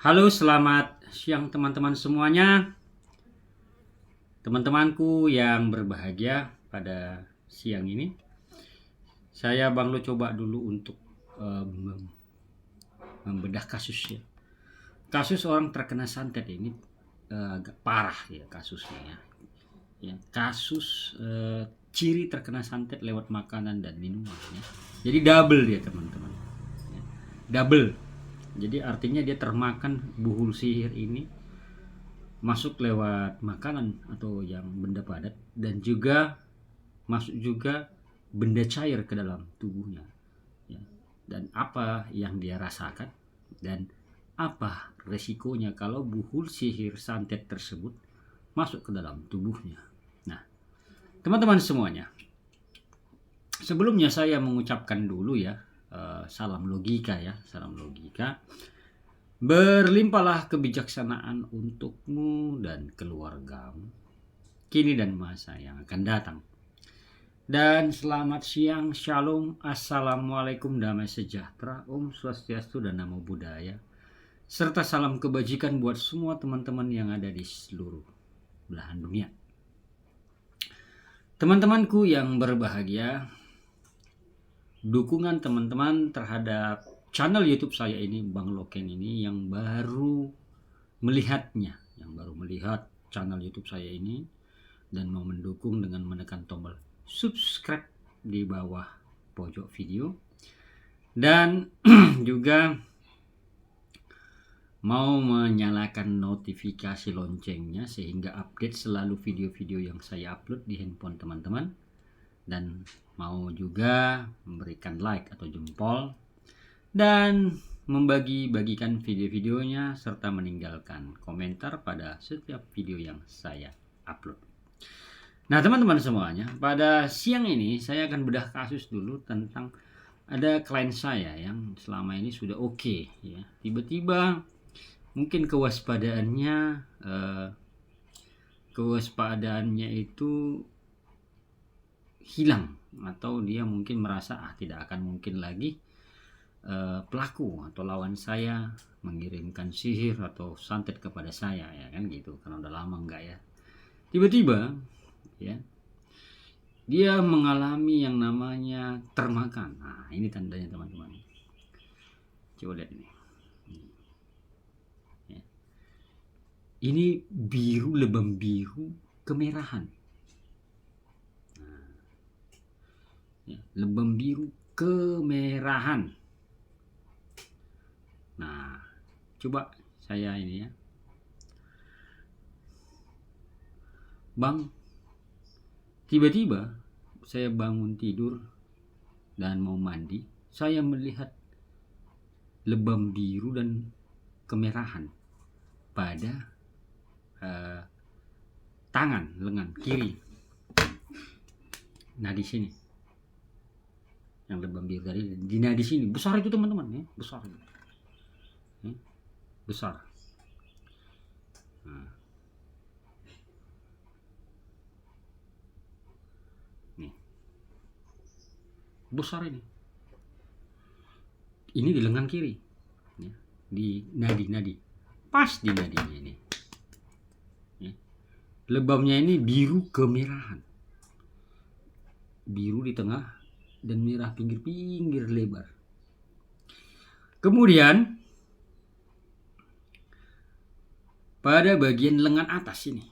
Halo, selamat siang teman-teman semuanya. Teman-temanku yang berbahagia pada siang ini. Saya Bang Lo coba dulu untuk membedah kasus ya. Kasus orang terkena santet ini agak parah ya kasusnya ya. Kasus ciri terkena santet lewat makanan dan minuman ya. Jadi double dia teman-teman. Ya, double. Jadi artinya dia termakan buhul sihir ini masuk lewat makanan atau yang benda padat, dan juga masuk juga benda cair ke dalam tubuhnya ya. Dan apa yang dia rasakan dan apa resikonya kalau buhul sihir santet tersebut masuk ke dalam tubuhnya. Nah, teman-teman semuanya, sebelumnya saya mengucapkan dulu ya, salam logika ya, salam logika. Berlimpahlah kebijaksanaan untukmu dan keluargamu kini dan masa yang akan datang. Dan selamat siang, shalom, assalamualaikum, damai sejahtera, Om Swastiastu dan Namo Buddhaya, serta salam kebajikan buat semua teman-teman yang ada di seluruh belahan dunia. Teman-temanku yang berbahagia, dukungan teman-teman terhadap channel YouTube saya ini, Bang Loken ini, yang baru melihat channel YouTube saya ini dan mau mendukung dengan menekan tombol subscribe di bawah pojok video, dan juga mau menyalakan notifikasi loncengnya sehingga update selalu video-video yang saya upload di handphone teman-teman, dan mau juga memberikan like atau jempol dan membagi-bagikan video-videonya serta meninggalkan komentar pada setiap video yang saya upload. Nah, teman-teman semuanya, pada siang ini saya akan bedah kasus dulu tentang ada klien saya yang selama ini sudah oke ya. Tiba-tiba mungkin kewaspadanya itu hilang, atau dia mungkin merasa tidak akan mungkin lagi pelaku atau lawan saya mengirimkan sihir atau santet kepada saya ya kan gitu, karena udah lama enggak ya. Tiba-tiba ya dia mengalami yang namanya termakan. Nah, ini tandanya teman-teman. Coba lihat ini. Ya. Ini biru, lebam biru kemerahan. Nah, ya, lebam biru kemerahan. Nah, coba saya ini ya, Bang, tiba-tiba saya bangun tidur dan mau mandi, saya melihat lebam biru dan kemerahan pada tangan lengan kiri. Nah, di sini yang lebam biru tadi, di sini besar itu teman-teman ya, besar itu. Besar. Nah. Nih. Besar ini. Ini di lengan kiri. Ya. Di nadi-nadi. Pas di nadinya ini. Ya. Lebamnya ini biru kemerahan. Biru di tengah dan merah pinggir-pinggir lebar. Kemudian pada bagian lengan atas ini,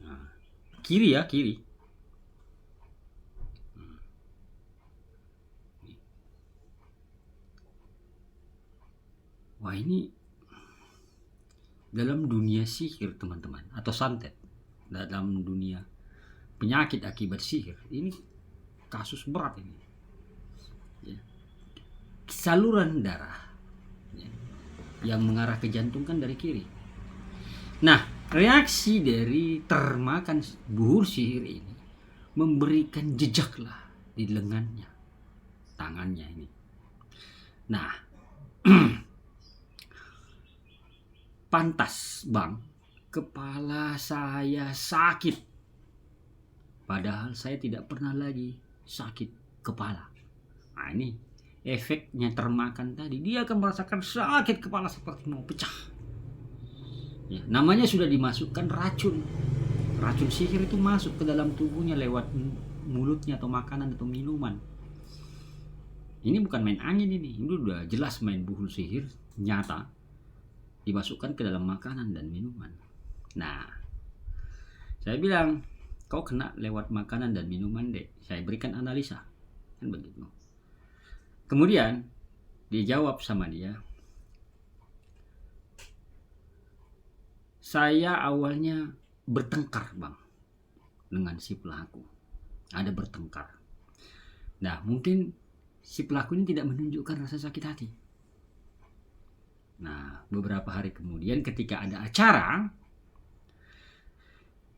nah, kiri ya, kiri. Wah, ini dalam dunia sihir teman-teman, atau santet, dalam dunia penyakit akibat sihir, ini kasus berat ini ya. Saluran darah ya, yang mengarah ke jantung kan dari kiri. Nah, reaksi dari termakan buhur sihir ini memberikan jejak lah di lengannya, tangannya ini. Nah, pantas Bang, kepala saya sakit, padahal saya tidak pernah lagi sakit kepala. Nah, ini efeknya termakan tadi, dia akan merasakan sakit kepala seperti mau pecah. Ya, namanya sudah dimasukkan racun. Racun sihir itu masuk ke dalam tubuhnya lewat mulutnya atau makanan atau minuman. Ini bukan main angin ini udah jelas main buhul sihir nyata dimasukkan ke dalam makanan dan minuman. Nah, saya bilang, kau kena lewat makanan dan minuman dek. Saya berikan analisa, kan begitu. Kemudian dia jawab sama dia, saya awalnya bertengkar bang dengan si pelaku. Ada bertengkar. Nah, mungkin si pelaku ini tidak menunjukkan rasa sakit hati. Nah, beberapa hari kemudian ketika ada acara,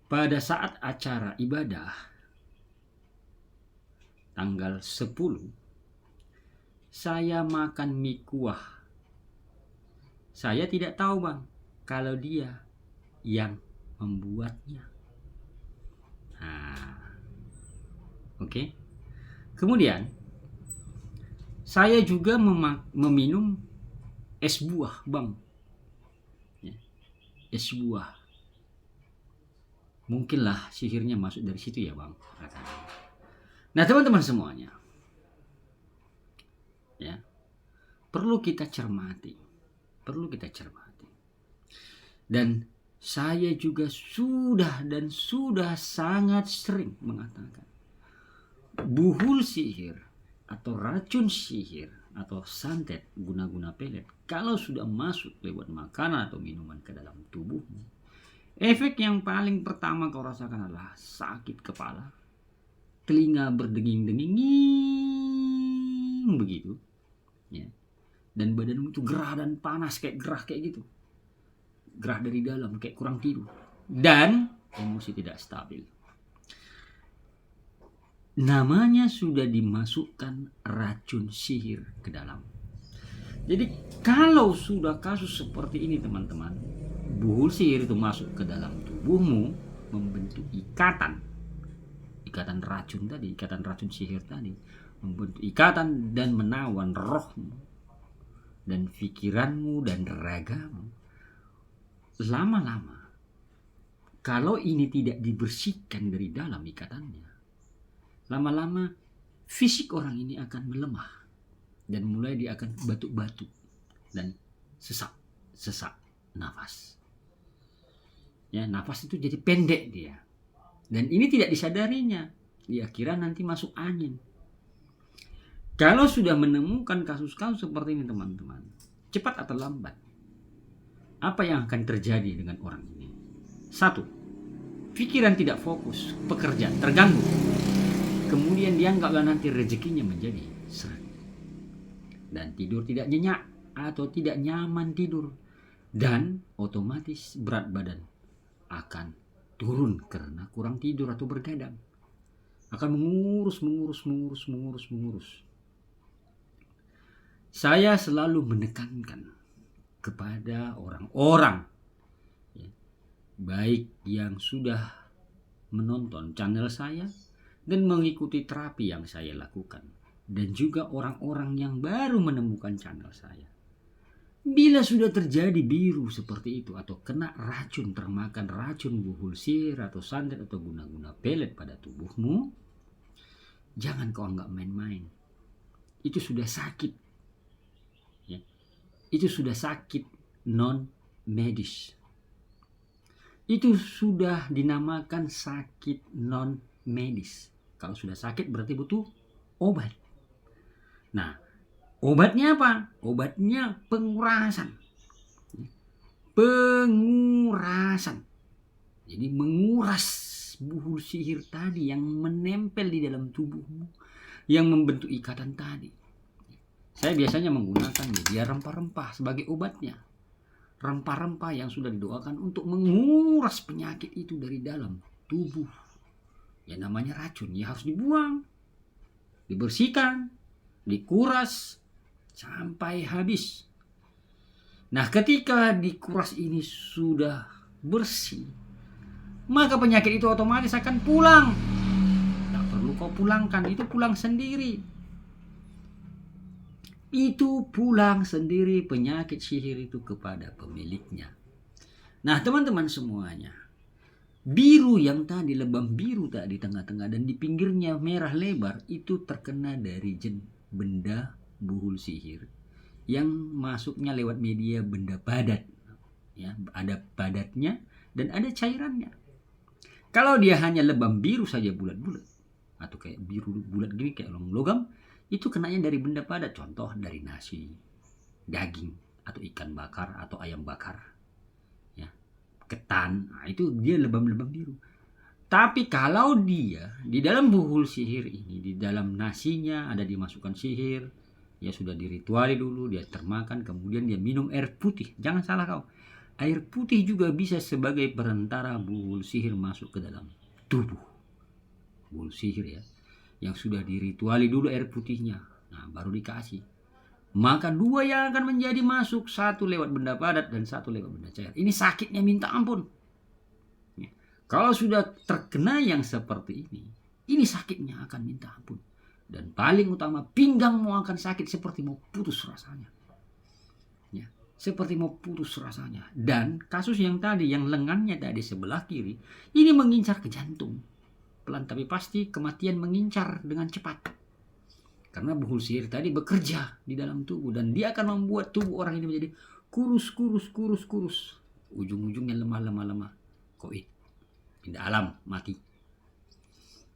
pada saat acara ibadah tanggal 10, saya makan mie kuah. Saya tidak tahu bang kalau dia yang membuatnya. Nah, oke. Kemudian saya juga meminum es buah bang, ya, es buah. Mungkinlah sihirnya masuk dari situ ya bang. Nah teman-teman semuanya, ya, perlu kita cermati. Dan saya juga sudah sangat sering mengatakan, buhul sihir atau racun sihir atau santet guna-guna pelet, kalau sudah masuk lewat makanan atau minuman ke dalam tubuhmu, efek yang paling pertama kau rasakan adalah sakit kepala, telinga berdenging-denging begitu, ya, dan badanmu itu gerah dan panas, gerah kayak gitu, gerah dari dalam kayak kurang tidur, dan emosi tidak stabil. Namanya sudah dimasukkan racun sihir ke dalam. Jadi kalau sudah kasus seperti ini teman-teman, buhul sihir itu masuk ke dalam tubuhmu, membentuk ikatan racun tadi, ikatan racun sihir tadi, membentuk ikatan dan menawan rohmu dan pikiranmu dan ragamu. Lama-lama, kalau ini tidak dibersihkan dari dalam ikatannya, lama-lama fisik orang ini akan melemah dan mulai dia akan batuk-batuk dan sesak nafas. Ya, nafas itu jadi pendek dia. Dan ini tidak disadarinya. Dia kira nanti masuk angin. Kalau sudah menemukan kasus-kasus seperti ini teman-teman, cepat atau lambat, apa yang akan terjadi dengan orang ini? 1. Pikiran tidak fokus, pekerjaan terganggu. Kemudian dia anggaplah nanti rezekinya menjadi seret. Dan tidur tidak nyenyak atau tidak nyaman tidur. Dan otomatis berat badan akan turun karena kurang tidur atau bergadang. Akan mengurus. Saya selalu menekankan kepada orang-orang, ya, baik yang sudah menonton channel saya dan mengikuti terapi yang saya lakukan, dan juga orang-orang yang baru menemukan channel saya. Bila sudah terjadi biru seperti itu atau kena racun, termakan racun buhul sihir atau santet atau guna-guna pelet pada tubuhmu, jangan kau anggap main-main. Itu sudah sakit. Ya. Itu sudah sakit non medis. Itu sudah dinamakan sakit non medis. Kalau sudah sakit berarti butuh obat. Nah, obatnya apa? Obatnya pengurasan. Jadi menguras buhul sihir tadi yang menempel di dalam tubuhmu, yang membentuk ikatan tadi. Saya biasanya menggunakan media rempah-rempah sebagai obatnya. Rempah-rempah yang sudah didoakan untuk menguras penyakit itu dari dalam tubuh. Ya namanya racun, ya harus dibuang, dibersihkan, dikuras sampai habis. Nah, ketika dikuras ini sudah bersih, maka penyakit itu otomatis akan pulang. Tak perlu kau pulangkan, itu pulang sendiri. itu pulang sendiri penyakit sihir itu kepada pemiliknya. Nah teman-teman semuanya, biru yang tadi, lebam biru tadi di tengah-tengah dan di pinggirnya merah lebar, itu terkena dari benda buhul sihir yang masuknya lewat media benda padat. Ya, ada padatnya dan ada cairannya. Kalau dia hanya lebam biru saja bulat-bulat atau kayak biru bulat gini kayak logam, itu kenanya dari benda padat, contoh dari nasi, daging atau ikan bakar atau ayam bakar, ya, ketan. Nah, itu dia lebam-lebam biru. Tapi kalau dia di dalam buhul sihir ini, di dalam nasinya ada dimasukkan sihir, ya sudah dirituali dulu, dia termakan, kemudian dia minum air putih. Jangan salah kau, air putih juga bisa sebagai perantara buhul sihir masuk ke dalam tubuh. Buhul sihir ya, yang sudah dirituali dulu air putihnya, nah baru dikasih. Maka dua yang akan menjadi masuk, satu lewat benda padat dan satu lewat benda cair. Ini sakitnya minta ampun. Ya. Kalau sudah terkena yang seperti ini sakitnya akan minta ampun. Dan paling utama, pinggangmu akan sakit seperti mau putus rasanya. Ya, seperti mau putus rasanya. Dan kasus yang tadi, yang lengannya tadi sebelah kiri, ini mengincar ke jantung. Pelan tapi pasti kematian mengincar dengan cepat. Karena buhul sihir tadi bekerja di dalam tubuh dan dia akan membuat tubuh orang ini menjadi kurus. Ujung-ujungnya lemah. Koit. Pindah alam, mati.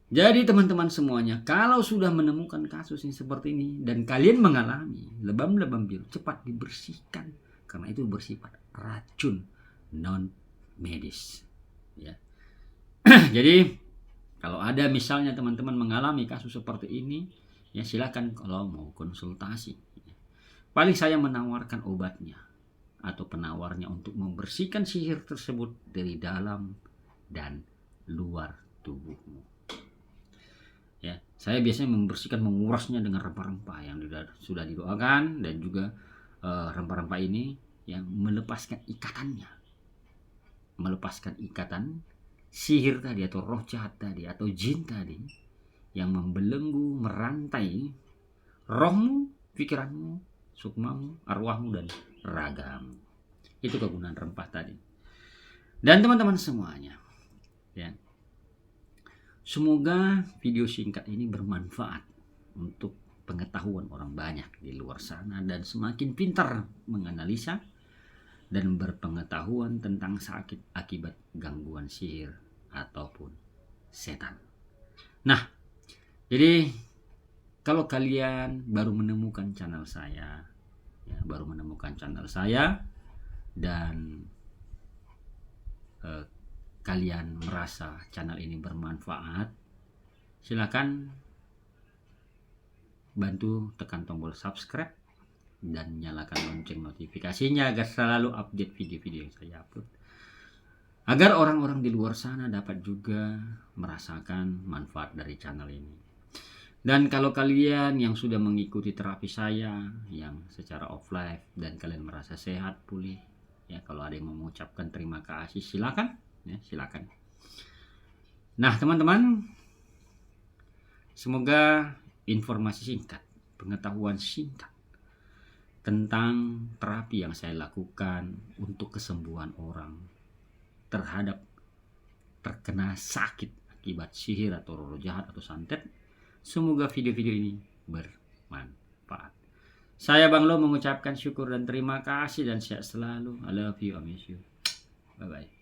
Jadi teman-teman semuanya, kalau sudah menemukan kasus yang seperti ini dan kalian mengalami lebam-lebam biru, cepat dibersihkan karena itu bersifat racun non medis. Ya. Jadi kalau ada misalnya teman-teman mengalami kasus seperti ini, ya silakan kalau mau konsultasi. Paling saya menawarkan obatnya atau penawarnya untuk membersihkan sihir tersebut dari dalam dan luar tubuhmu. Ya, saya biasanya membersihkan, mengurasnya dengan rempah-rempah yang sudah didoakan dan juga rempah-rempah ini yang melepaskan ikatannya, melepaskan ikatan sihir tadi atau roh jahat tadi atau jin tadi yang membelenggu, merantai rohmu, pikiranmu, sukmamu, arwahmu dan ragamu. Itu kegunaan rempah tadi. Dan teman-teman semuanya, ya, semoga video singkat ini bermanfaat untuk pengetahuan orang banyak di luar sana dan semakin pintar menganalisa dan berpengetahuan tentang sakit akibat gangguan sihir ataupun setan. Nah, jadi kalau kalian baru menemukan channel saya, ya, dan kalian merasa channel ini bermanfaat, silakan bantu tekan tombol subscribe dan nyalakan lonceng notifikasinya agar selalu update video-video yang saya upload, agar orang-orang di luar sana dapat juga merasakan manfaat dari channel ini. Dan kalau kalian yang sudah mengikuti terapi saya yang secara offline dan kalian merasa sehat pulih, ya, kalau ada yang mengucapkan terima kasih silakan, ya, silakan. Nah teman-teman, semoga informasi singkat, pengetahuan singkat tentang terapi yang saya lakukan untuk kesembuhan orang terhadap terkena sakit akibat sihir atau roh jahat atau santet, semoga video-video ini bermanfaat. Saya Bang Lo mengucapkan syukur dan terima kasih dan sehat selalu. I love you, I miss you. Bye bye.